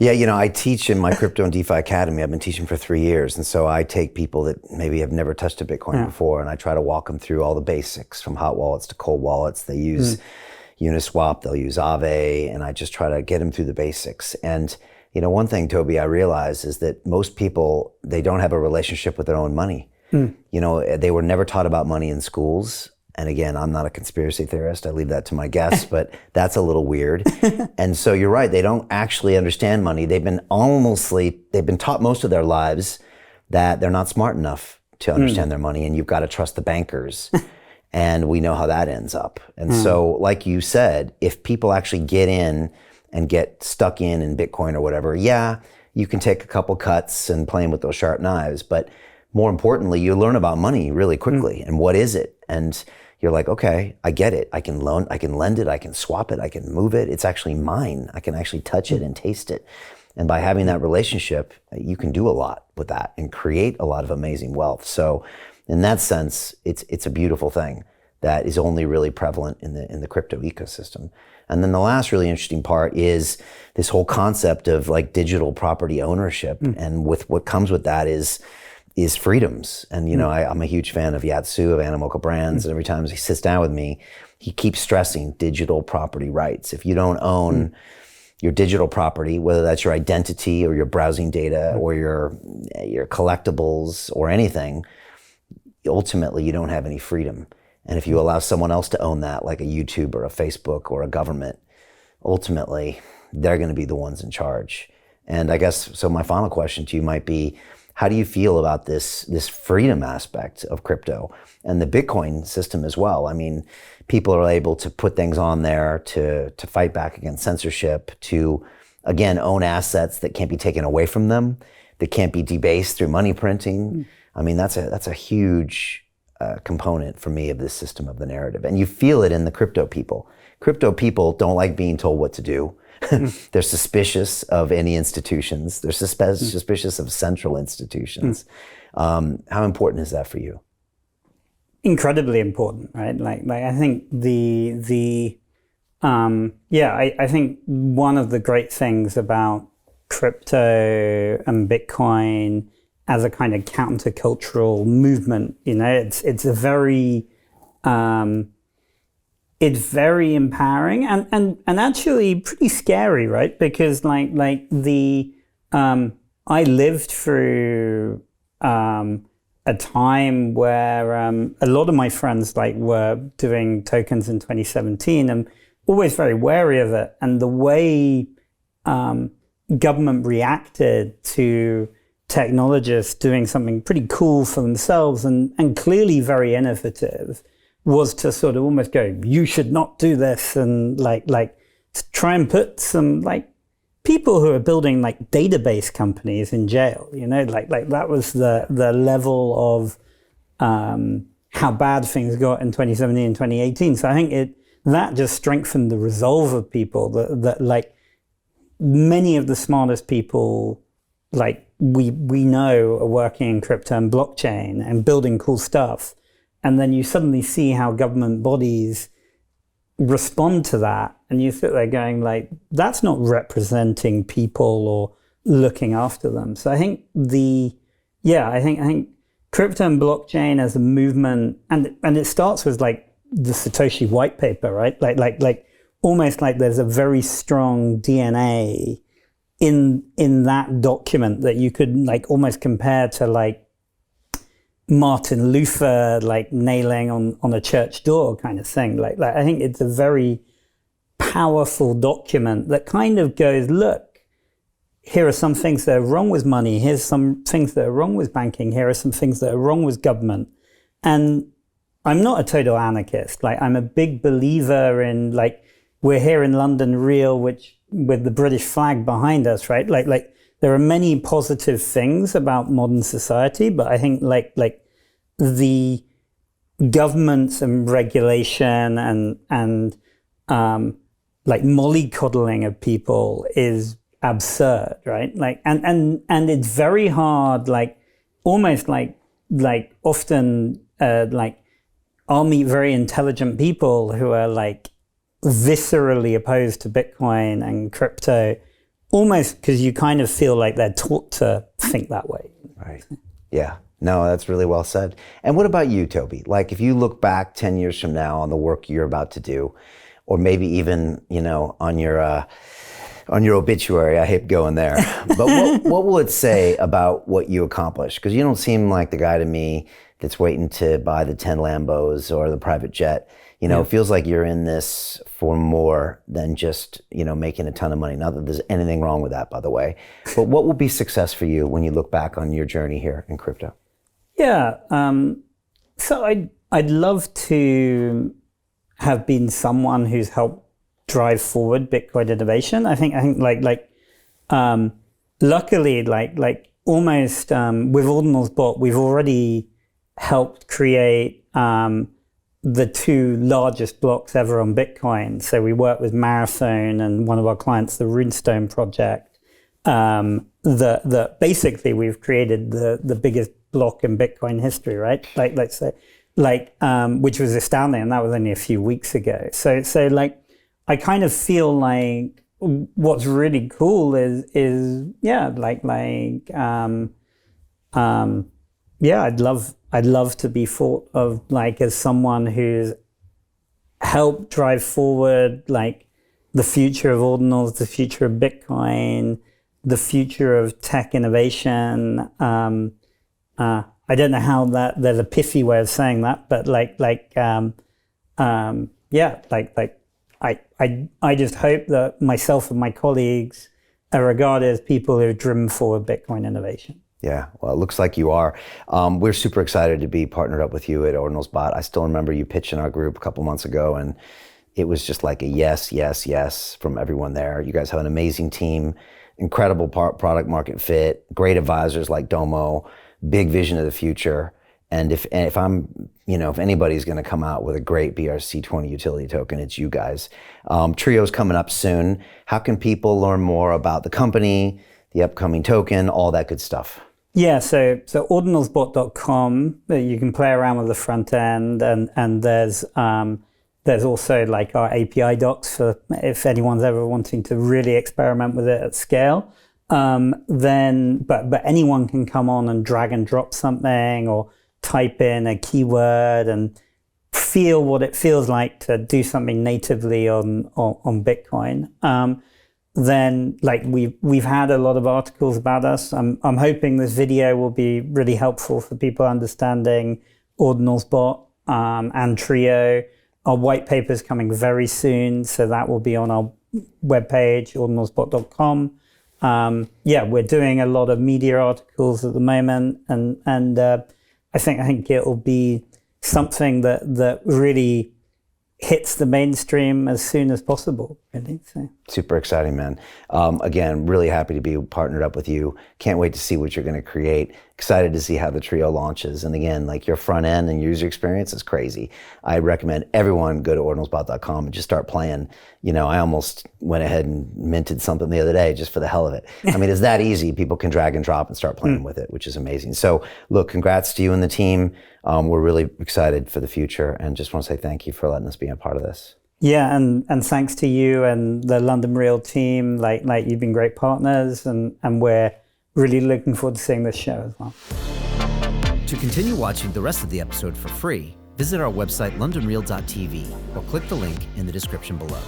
Yeah, I teach in my Crypto and DeFi Academy. I've been teaching for 3 years. And so I take people that maybe have never touched a Bitcoin before, and I try to walk them through all the basics, from hot wallets to cold wallets. They use Uniswap, they'll use Aave, and I just try to get them through the basics. And one thing, Toby, I realize is that most people, they don't have a relationship with their own money. They were never taught about money in schools. And again, I'm not a conspiracy theorist. I leave that to my guests, but that's a little weird. And so you're right. They don't actually understand money. They've been taught most of their lives that they're not smart enough to understand their money, and you've got to trust the bankers. And we know how that ends up. And so, like you said, if people actually get in and get stuck in Bitcoin or whatever, you can take a couple cuts and play with those sharp knives. But more importantly, you learn about money really quickly. And what is it? And you're like, okay, I get it. I can lend it, I can swap it, I can move it. It's actually mine. I can actually touch it and taste it. And by having that relationship, you can do a lot with that and create a lot of amazing wealth. So in that sense, it's a beautiful thing that is only really prevalent in the crypto ecosystem. And then the last really interesting part is this whole concept of like digital property ownership. And with what comes with that is freedoms. And I'm a huge fan of Yatsu, of Animoca Brands, and every time he sits down with me, he keeps stressing digital property rights. If you don't own your digital property, whether that's your identity or your browsing data or your collectibles or anything, ultimately you don't have any freedom. And if you allow someone else to own that, like a YouTube or a Facebook or a government, ultimately they're going to be the ones in charge. And I guess, so my final question to you might be, how do you feel about this freedom aspect of crypto and the Bitcoin system as well? I mean, people are able to put things on there to fight back against censorship, to, again, own assets that can't be taken away from them, that can't be debased through money printing. I mean, that's a huge component for me of this system of the narrative. And you feel it in the crypto people. Crypto people don't like being told what to do. They're suspicious of any institutions. They're suspicious of central institutions. How important is that for you? Incredibly important, right? Like I think I think one of the great things about crypto and Bitcoin as a kind of countercultural movement, it's a very it's very empowering and actually pretty scary, right? Because I lived through a time where a lot of my friends were doing tokens in 2017 and always very wary of it. And the way government reacted to technologists doing something pretty cool for themselves and clearly very innovative was to sort of almost go, you should not do this, and to try and put some people who are building database companies in jail. That was the level of how bad things got in 2017 and 2018. So I think that just strengthened the resolve of people that many of the smartest people we know are working in crypto and blockchain and building cool stuff. And then you suddenly see how government bodies respond to that. And you sit there going that's not representing people or looking after them. So I think I think crypto and blockchain as a movement, and it starts with the Satoshi white paper, right? Almost there's a very strong DNA in that document that you could almost compare to Martin Luther nailing on a church door kind of thing. I think it's a very powerful document that kind of goes, look, here are some things that are wrong with money. Here's some things that are wrong with banking. Here are some things that are wrong with government. And I'm not a total anarchist. I'm a big believer in we're here in London Real, which with the British flag behind us, right? There are many positive things about modern society, but I think the governments and regulation and mollycoddling of people is absurd, right? And it's very hard. Almost often I'll meet very intelligent people who are viscerally opposed to Bitcoin and crypto. almost because you kind of feel like they're taught to think that way. Right. Yeah. No, that's really well said. And what about you, Toby? Like, if you look back 10 years from now on the work you're about to do, or maybe even, on your obituary, I hate going there, but what will it say about what you accomplished? Because you don't seem like the guy to me that's waiting to buy the 10 Lambos or the private jet. It feels like you're in this for more than just, making a ton of money. Not that there's anything wrong with that, by the way. But what will be success for you when you look back on your journey here in crypto? Yeah. So I'd love to have been someone who's helped drive forward Bitcoin innovation. I think luckily, almost with OrdinalsBot, we've already helped create the two largest blocks ever on Bitcoin. So we work with Marathon and one of our clients, the Runestone project. That basically we've created the biggest block in Bitcoin history, right? Let's say, which was astounding, and that was only a few weeks ago. So I kind of feel like what's really cool is I'd love to be thought of as someone who's helped drive forward the future of ordinals, the future of Bitcoin, the future of tech innovation. I don't know how there's a pithy way of saying that, but I just hope that myself and my colleagues are regarded as people who have driven forward Bitcoin innovation. Yeah, well, it looks like you are. We're super excited to be partnered up with you at OrdinalsBot. I still remember you pitching our group a couple months ago, and it was just like a yes, yes, yes from everyone there. You guys have an amazing team, incredible product market fit, great advisors like Domo, big vision of the future. And if anybody's going to come out with a great BRC20 utility token, it's you guys. Trio's coming up soon. How can people learn more about the company, the upcoming token, all that good stuff? Yeah, so ordinalsbot.com, you can play around with the front end, and there's also our API docs for if anyone's ever wanting to really experiment with it at scale. But anyone can come on and drag and drop something or type in a keyword and feel what it feels like to do something natively on Bitcoin. Then we've had a lot of articles about us. I'm hoping this video will be really helpful for people understanding OrdinalsBot and Trio. Our white paper is coming very soon, so that will be on our webpage, ordinalsbot.com. We're doing a lot of media articles at the moment, and I think it'll be something that really hits the mainstream as soon as possible, really. So. Super exciting, man. Again, really happy to be partnered up with you. Can't wait to see what you're going to create. Excited to see how the Trio launches. And again, your front end and user experience is crazy. I recommend everyone go to ordinalsbot.com and just start playing. I almost went ahead and minted something the other day just for the hell of it. I mean, it's that easy. People can drag and drop and start playing with it, which is amazing. So look, congrats to you and the team. We're really excited for the future and just want to say thank you for letting us be a part of this. Yeah, and thanks to you and the London Real team. You've been great partners, and we're really looking forward to seeing this show as well. To continue watching the rest of the episode for free, visit our website londonreal.tv or click the link in the description below.